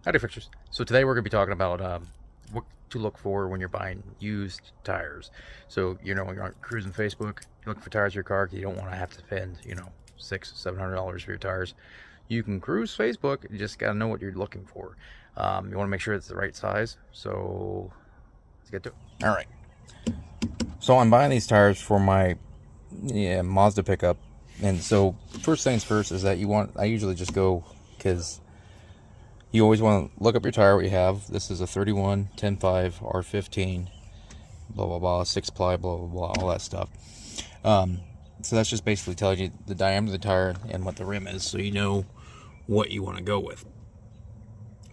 Howdy fixers. So today we're going to be talking about what to look for when you're buying used tires. So, you know, when you're cruising Facebook, you're looking for tires for your car, you don't want to have to spend, you know, $600-700 for your tires. You can cruise Facebook, you just got to know what you're looking for. You want to make sure it's the right size. So let's get to it. All right. So I'm buying these tires for my Mazda pickup. And so first things first is that I usually just go, because you always want to look up your tire, what you have. This is a 31 10.5 R15, blah blah blah, 6-ply, blah blah blah, all that stuff. So that's just basically telling you the diameter of the tire and what the rim is, so you know what you want to go with.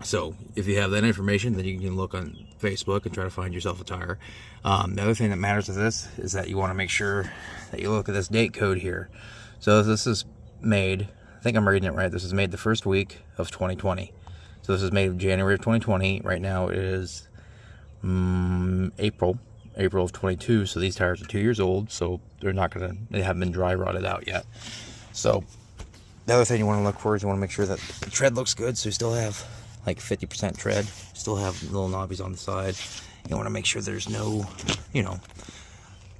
So if you have that information, then you can look on Facebook and try to find yourself a tire. The other thing that matters to this is that you want to make sure that you look at this date code here. So this is made, I think I'm reading it right, this is made the first week of 2020. So this is made January of 2020. Right now it is April of 22. So these tires are 2 years old. So they haven't been dry rotted out yet. So the other thing you want to look for is you want to make sure that the tread looks good. So you still have like 50% tread. Still have little knobbies on the side. You want to make sure there's no, you know,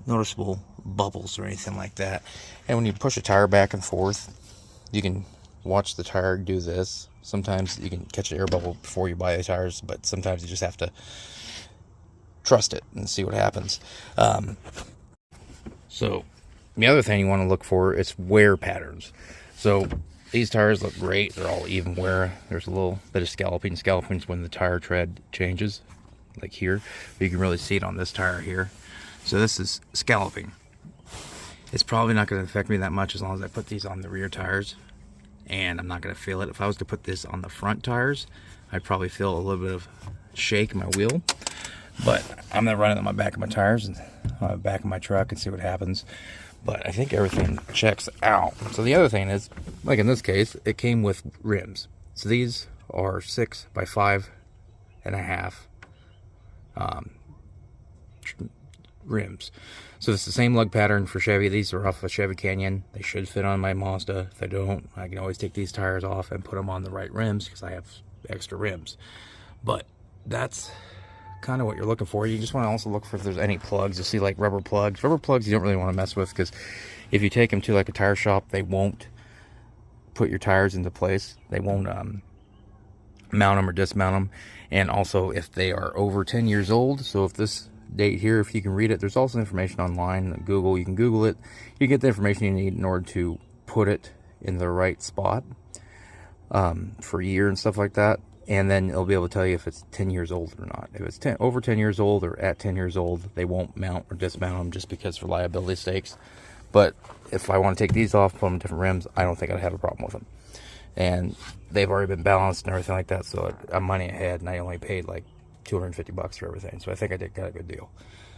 noticeable bubbles or anything like that. And when you push a tire back and forth, you can watch the tire do this. Sometimes you can catch an air bubble before you buy the tires, but sometimes you just have to trust it and see what happens. So the other thing you want to look for is wear patterns. So these tires look great. They're all even wear. There's a little bit of scalloping. Scalloping is when the tire tread changes, like here. But you can really see it on this tire here. So this is scalloping. It's probably not going to affect me that much as long as I put these on the rear tires. And I'm not going to feel it. If I was to put this on the front tires, I'd probably feel a little bit of shake in my wheel. But I'm going to run it on my back of my tires and on the back of my truck and see what happens. But I think everything checks out. So the other thing is, like in this case, it came with rims. So these are 6 by 5.5 rims. So it's the same lug pattern for Chevy. These are off a Chevy Canyon. They should fit on my Mazda. If they don't, I can always take these tires off and put them on the right rims because I have extra rims. But that's kind of what you're looking for. You just want to also look for if there's any plugs. You'll see like rubber plugs. Rubber plugs you don't really want to mess with, because if you take them to like a tire shop, they won't put your tires into place. They won't mount them or dismount them. And also if they are over 10 years old, so if this date here, if you can read it, there's also information online, Google, you can Google it, you get the information you need in order to put it in the right spot for year and stuff like that. And then it'll be able to tell you if it's 10 years old or not. If it's over 10 years old or at 10 years old, they won't mount or dismount them just because for liability stakes. But if I want to take these off, put them on different rims, I don't think I'd have a problem with them. And they've already been balanced and everything like that, so I'm money ahead, and I only paid like $250 for everything, so I think I got a good deal.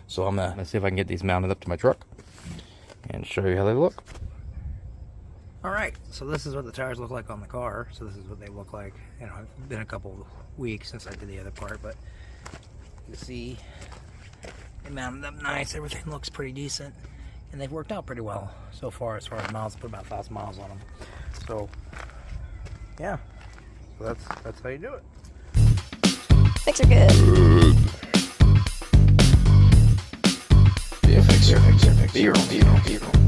So I'm gonna see if I can get these mounted up to my truck and show you how they look. Alright, so this is what the tires look like on the car. So this is what they look like. You know, it's been a couple of weeks since I did the other part, but you see they mounted them nice. Everything looks pretty decent, and they've worked out pretty well so far as miles. Put about 1,000 miles on them. So yeah, so that's how you do it. Fixer good. Yeah, fixer. Be your own.